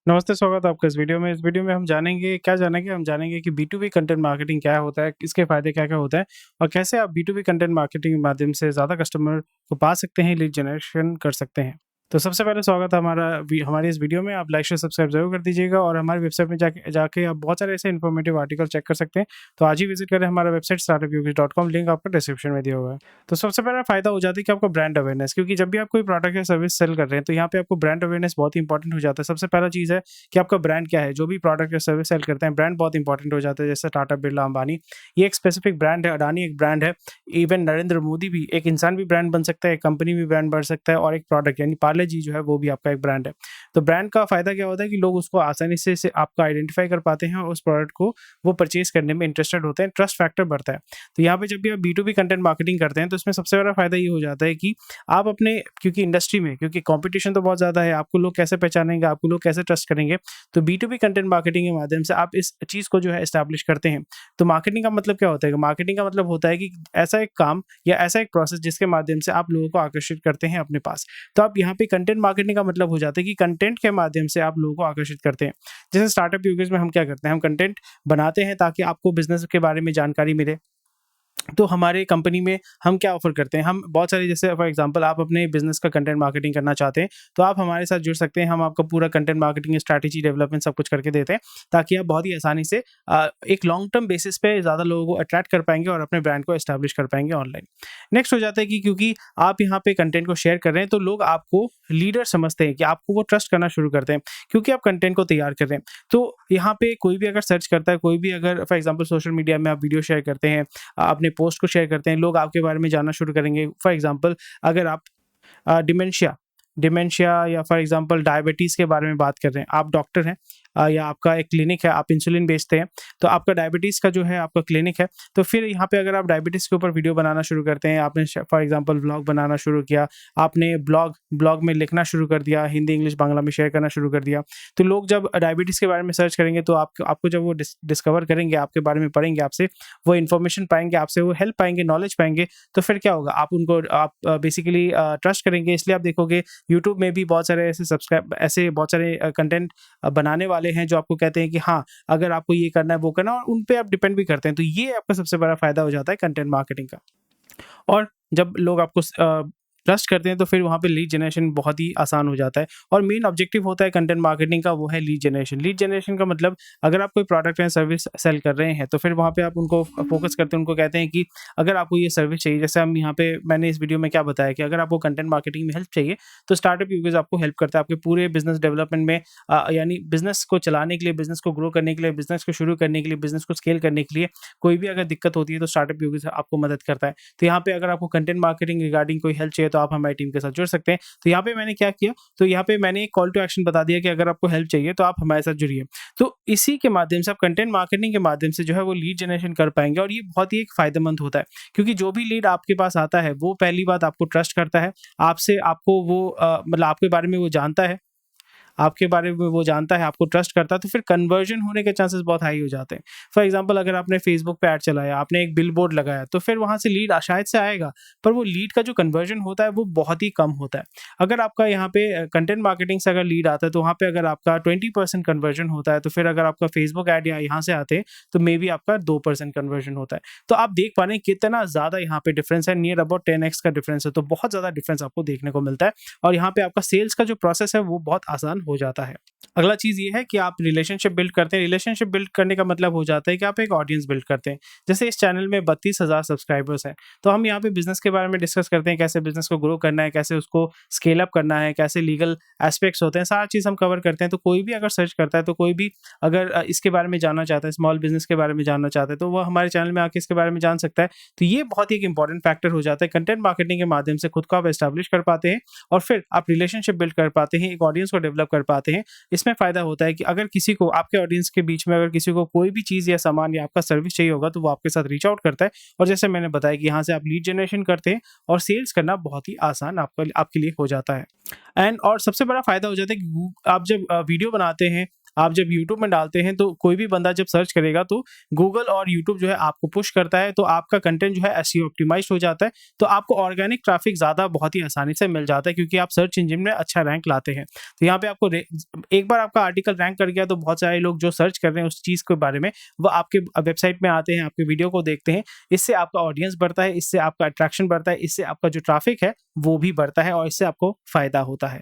नमस्ते, स्वागत है आपका इस वीडियो में। इस वीडियो में हम जानेंगे कि बी2बी कंटेंट मार्केटिंग क्या होता है, इसके फ़ायदे क्या-क्या होते हैं और कैसे आप बी2बी कंटेंट मार्केटिंग के माध्यम से ज़्यादा कस्टमर को पा सकते हैं, लीड जनरेशन कर सकते हैं। तो सबसे पहले स्वागत है हमारी इस वीडियो में। आप लाइक, शेयर, सब्सक्राइब ज़रूर कर दीजिएगा और हमारी वेबसाइट में जाके जाके आप बहुत सारे ऐसे इन्फॉर्मेटिव आर्टिकल चेक कर सकते हैं। तो आज ही विज़िट करें हमारा वेबसाइट startupyogesh.com, लिंक आपको डिस्क्रिप्शन में दिया हुआ है। तो सबसे पहला फ़ायदा हो जाता है कि आपका ब्रांड अवेयरनेस, क्योंकि जब भी आप कोई प्रोडक्ट या सर्विस सेल कर रहे हैं, तो यहाँ पे आपको ब्रांड अवेयरनेस बहुत ही इंपॉर्टेंट हो जाता है। सबसे पहला चीज़ है कि आपका ब्रांड क्या है। जो भी प्रोडक्ट या सर्विस सेल करते हैं, ब्रांड बहुत इंपॉर्टेंट हो जाता है। जैसे टाटा, बिरला, अंबानी, ये एक स्पेसिफिक ब्रांड है। अडानी एक ब्रांड है। इवन नरेंद्र मोदी भी, एक इंसान भी ब्रांड बन सकता है, एक कंपनी भी ब्रांड बन सकता है और एक प्रोडक्ट यानी पार्ले जी जो है वो भी आपका एक ब्रांड है। तो ब्रांड का फ़ायदा क्या होता है कि लोग उसको आसानी से आपका आइडेंटिफ़ाई कर पाते हैं और उस प्रोडक्ट को वो परचेज़ करने में इंटरेस्टेड होते हैं, ट्रस्ट फैक्टर बढ़ता है। तो यहाँ पे जब भी आप बी2बी कंटेंट मार्केटिंग करते हैं, तो इसमें सबसे बड़ा फ़ायदा ये हो जाता है कि आप अपने, क्योंकि इंडस्ट्री में क्योंकि कॉम्पिटिशन तो बहुत ज़्यादा है, आपको लोग कैसे पहचानेंगे, आपको लोग कैसे ट्रस्ट करेंगे। तो बी2बी कंटेंट मार्केटिंग के माध्यम से आप इस चीज़ को जो है एस्टैब्लिश करते हैं। तो मार्केटिंग का मतलब क्या होता है? मार्केटिंग का मतलब होता है कि ऐसा एक काम या ऐसा एक प्रोसेस जिसके माध्यम से आप लोगों को आकर्षित करते हैं अपने पास। तो आप यहाँ पे कंटेंट मार्केटिंग का मतलब हो जाता है कि कंटेंट के माध्यम से आप लोगों को आकर्षित करते हैं। जैसे स्टार्टअप यूकेज में हम क्या करते हैं? हम कंटेंट बनाते हैं ताकि आपको बिज़नेस के बारे में जानकारी मिले। तो हमारे कंपनी में हम क्या ऑफ़र करते हैं, हम बहुत सारे, जैसे फॉर एग्ज़ाम्पल आप अपने बिज़नेस का कंटेंट मार्केटिंग करना चाहते हैं, तो आप हमारे साथ जुड़ सकते हैं। हम आपका पूरा कंटेंट मार्केटिंग स्ट्रैटेजी डेवलपमेंट सब कुछ करके देते हैं, ताकि आप बहुत ही आसानी से एक लॉन्ग टर्म बेसिस पे ज़्यादा लोगों को अट्रैक्ट कर पाएँगे और अपने ब्रांड को एस्टैब्लिश कर पाएँगे ऑनलाइन। नेक्स्ट हो जाता है कि क्योंकि आप यहाँ पे कंटेंट को शेयर कर रहे हैं, तो लोग आपको लीडर समझते हैं, कि आपको वो ट्रस्ट करना शुरू करते हैं, क्योंकि आप कंटेंट को तैयार कर रहे हैं। तो यहाँ पे कोई भी अगर सर्च करता है, कोई भी अगर फॉर एग्ज़ाम्पल सोशल मीडिया में आप वीडियो शेयर करते हैं, अपने पोस्ट को शेयर करते हैं, लोग आपके बारे में जानना शुरू करेंगे। फॉर एग्ज़ाम्पल अगर आप डिमेंशिया डिमेंशिया या फॉर एग्ज़ाम्पल डायबिटीज़ के बारे में बात कर रहे हैं, आप डॉक्टर हैं, या आपका एक क्लिनिक है, आप इंसुलिन बेचते हैं, तो आपका डायबिटीज़ का जो है आपका क्लिनिक है, तो फिर यहाँ पे अगर आप डायबिटीज़ के ऊपर वीडियो बनाना शुरू करते हैं, आपने फॉर एग्ज़ाम्पल व्लॉग बनाना शुरू किया, आपने ब्लॉग ब्लॉग में लिखना शुरू कर दिया, हिंदी, इंग्लिश, बांग्ला में शेयर करना शुरू कर दिया, तो लोग जब डायबिटीज़ के बारे में सर्च करेंगे, तो आपको जब वो डिस्कवर करेंगे, आपके बारे में पढ़ेंगे, आपसे वो इन्फॉर्मेशन पाएँगे, आपसे वो हेल्प पाएँगे, नॉलेज पाएँगे, तो फिर क्या होगा? आप बेसिकली ट्रस्ट करेंगे। इसलिए आप देखोगे यूट्यूब में भी ऐसे बहुत सारे कंटेंट बनाने वाले हैं, जो आपको कहते हैं कि हाँ, अगर आपको ये करना है, वो करना है, और उन पे आप डिपेंड भी करते हैं। तो ये आपका सबसे बड़ा फ़ायदा हो जाता है कंटेंट मार्केटिंग का। और जब लोग आपको ट्रस्ट करते हैं, तो फिर वहाँ पे लीड जनरेशन बहुत ही आसान हो जाता है और मेन ऑब्जेक्टिव होता है कंटेंट मार्केटिंग का, वो है लीड जनरेशन। लीड जनरेशन का मतलब, अगर आप कोई प्रोडक्ट या सर्विस सेल कर रहे हैं, तो फिर वहाँ पे आप उनको फोकस करते हैं, उनको कहते हैं कि अगर आपको ये सर्विस चाहिए, जैसे हम यहाँ पे मैंने इस वीडियो में क्या बताया कि अगर आपको कंटेंट मार्केटिंग में हेल्प चाहिए, तो स्टार्टअप यूकेज आपको हेल्प करता है आपके पूरे बिज़नेस डेवलपमेंट में, यानी बिज़नेस को चलाने के लिए, बिज़नेस को ग्रो करने के लिए, बिज़नेस को शुरू करने के लिए, बिज़नेस को स्केल करने के लिए कोई भी अगर दिक्कत होती है, तो स्टार्टअप यूकेज आपको मदद करता है। तो यहाँ पे अगर आपको कंटेंट मार्केटिंग रिगार्डिंग कोई हेल्प चाहिए, तो आप हमारी टीम के साथ जुड़ सकते हैं। तो यहाँ पे मैंने क्या किया, तो यहाँ पे मैंने एक कॉल टू एक्शन बता दिया कि अगर आपको हेल्प चाहिए, तो आप हमारे साथ जुड़िए। तो इसी के माध्यम से आप कंटेंट मार्केटिंग के माध्यम से जो है वो लीड जनरेशन कर पाएँगे और ये बहुत ही एक फ़ायदेमंद होता है। क्योंकि जो भी लीड आपके पास आता है, वो पहली बात आपको ट्रस्ट करता है, आपको वो मतलब आपके बारे में वो जानता है, आपके बारे में वो जानता है, आपको ट्रस्ट करता है, तो फिर कन्वर्जन होने के चांसेस बहुत हाई हो जाते हैं। फॉर एग्ज़ाम्पल अगर आपने फेसबुक पे ऐड चलाया, आपने एक बिलबोर्ड लगाया, तो फिर वहाँ से लीड शायद से आएगा, पर वो लीड का जो कन्वर्जन होता है, वो बहुत ही कम होता है। अगर आपका यहाँ पे कंटेंट मार्केटिंग से अगर लीड आता है, तो वहाँ पे अगर आपका 20% कन्वर्जन होता है, तो फिर अगर आपका फेसबुक ऐड या यहाँ से आते हैं, तो मेबी आपका 2% कन्वर्जन होता है। तो आप देख पा रहे हैं कितना ज़्यादा यहाँ पे डिफरेंस है, नियर अबाउट 10x का डिफरेंस है, तो बहुत ज़्यादा डिफरेंस आपको देखने को मिलता है और यहाँ पे आपका सेल्स का जो प्रोसेस है, वो बहुत आसान हो जाता है। अगला चीज़ ये है कि आप रिलेशनशिप बिल्ड करते हैं। रिलेशनशिप बिल्ड करने का मतलब हो जाता है कि आप एक ऑडियंस बिल्ड करते हैं। जैसे इस चैनल में 32,000 सब्सक्राइबर्स हैं, तो हम यहाँ पे बिज़नेस के बारे में डिस्कस करते हैं, कैसे बिज़नेस को ग्रो करना है, कैसे उसको स्केल अप करना है, कैसे लीगल एस्पेक्ट्स होते हैं, सारा चीज़ हम कवर करते हैं। तो कोई भी अगर सर्च करता है, तो कोई भी अगर इसके बारे में जानना चाहता है, स्मॉल बिज़नेस के बारे में जानना चाहता है, तो वो हमारे चैनल में आके इसके बारे में जान सकता है। तो ये बहुत ही एक इंपॉर्टेंट फैक्टर हो जाता है। कंटेंट मार्केटिंग के माध्यम से खुद को आप एस्टैब्लिश कर पाते हैं और फिर आप रिलेशनशिप बिल्ड कर पाते हैं, एक ऑडियंस को डेवलप कर पाते हैं। इसमें फ़ायदा होता है कि अगर किसी को, आपके ऑडियंस के बीच में अगर किसी को कोई भी चीज़ या सामान या आपका सर्विस चाहिए होगा, तो वो आपके साथ रीच आउट करता है और जैसे मैंने बताया कि यहाँ से आप लीड जनरेशन करते हैं और सेल्स करना बहुत ही आसान आपके लिए हो जाता है। और सबसे बड़ा फ़ायदा हो जाता है कि आप जब वीडियो बनाते हैं, आप जब यूट्यूब में डालते हैं तो कोई भी बंदा जब सर्च करेगा तो गूगल और यूट्यूब जो है आपको पुश करता है, तो आपका कंटेंट जो है एसईओ ऑप्टिमाइज्ड हो जाता है, तो आपको ऑर्गेनिक ट्रैफिक ज़्यादा बहुत ही आसानी से मिल जाता है क्योंकि आप सर्च इंजन में अच्छा रैंक लाते हैं। तो यहाँ पे आपको एक बार आपका आर्टिकल रैंक कर गया तो बहुत सारे लोग जो सर्च कर रहे हैं उस चीज़ के बारे में, वो आपके वेबसाइट में आते हैं, आपके वीडियो को देखते हैं। इससे आपका ऑडियंस बढ़ता है, इससे आपका अट्रैक्शन बढ़ता है, इससे आपका जो ट्रैफिक है वो भी बढ़ता है और इससे आपको फ़ायदा होता है।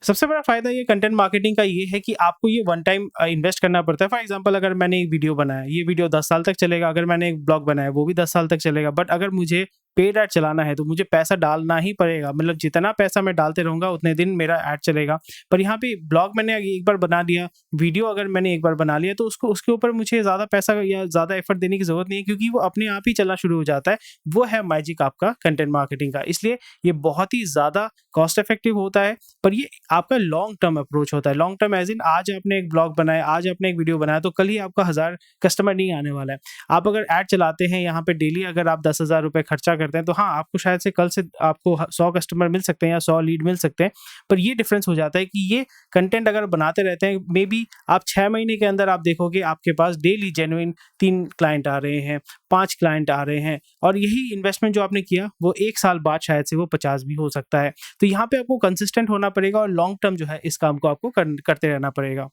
सबसे बड़ा फ़ायदा ये कंटेंट मार्केटिंग का ये है कि आपको ये वन टाइम इन्वेस्ट करना पड़ता है। फॉर एग्ज़ाम्पल अगर मैंने एक वीडियो बनाया, ये वीडियो 10 साल तक चलेगा, अगर मैंने एक ब्लॉग बनाया, वो भी 10 साल तक चलेगा। बट अगर मुझे पेड ऐड चलाना है, तो मुझे पैसा डालना ही पड़ेगा। मतलब जितना पैसा मैं डालते रहूँगा, उतने दिन मेरा ऐड चलेगा। पर यहाँ पे ब्लॉग मैंने एक बार बना लिया, वीडियो अगर मैंने एक बार बना लिया, तो उसके ऊपर मुझे ज़्यादा पैसा या ज़्यादा एफर्ट देने की ज़रूरत नहीं है क्योंकि वो अपने आप ही चलना शुरू हो जाता है। वो है मैजिक आपका कंटेंट मार्केटिंग का। इसलिए ये बहुत ही ज़्यादा कॉस्ट इफेक्टिव होता है, पर ये आपका लॉन्ग टर्म अप्रोच होता है। लॉन्ग टर्म एज़ इन आज आपने एक ब्लॉग बनाया, आज आपने एक वीडियो बनाया, तो कल ही आपका 1000 कस्टमर नहीं आने वाला है। आप अगर ऐड चलाते हैं यहाँ पे डेली, अगर आप 10,000 रुपए खर्चा करते हैं, तो हाँ, आपको शायद से कल से आपको 100 कस्टमर मिल सकते हैं या 100 लीड मिल सकते हैं। पर ये डिफरेंस हो जाता है कि ये कंटेंट अगर बनाते रहते हैं, मे बी आप 6 महीने के अंदर आप देखोगे आपके पास डेली जेन्युइन 3 क्लाइंट आ रहे हैं, 5 क्लाइंट आ रहे हैं, और यही इन्वेस्टमेंट जो आपने किया वो 1 साल बाद शायद से वो 50 भी हो सकता है। तो यहाँ पे आपको कंसिस्टेंट होना पड़ेगा और लॉन्ग टर्म जो है इस काम को आपको करते रहना पड़ेगा।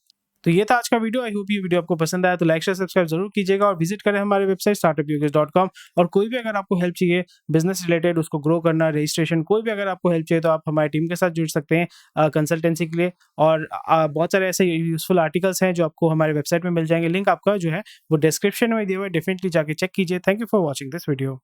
तो ये था आज का वीडियो। आई होप ये वीडियो आपको पसंद आया, तो लाइक शेयर सब्सक्राइब जरूर कीजिएगा और विजिट करें हमारे वेबसाइट startupyogesh.com। और कोई भी अगर आपको हेल्प चाहिए बिजनेस रिलेटेड, उसको ग्रो करना, रजिस्ट्रेशन, कोई भी अगर आपको हेल्प चाहिए तो आप हमारी टीम के साथ जुड़ सकते हैं कंसल्टेंसी के लिए। और बहुत सारे ऐसे यूजफुल आर्टिकल्स हैं जो आपको हमारे वेबसाइट में मिल जाएंगे। लिंक आपका जो है वो डिस्क्रिप्शन में दिया हुआ है, डेफिनेटली जाके चेक कीजिए। Thank you for watching this video.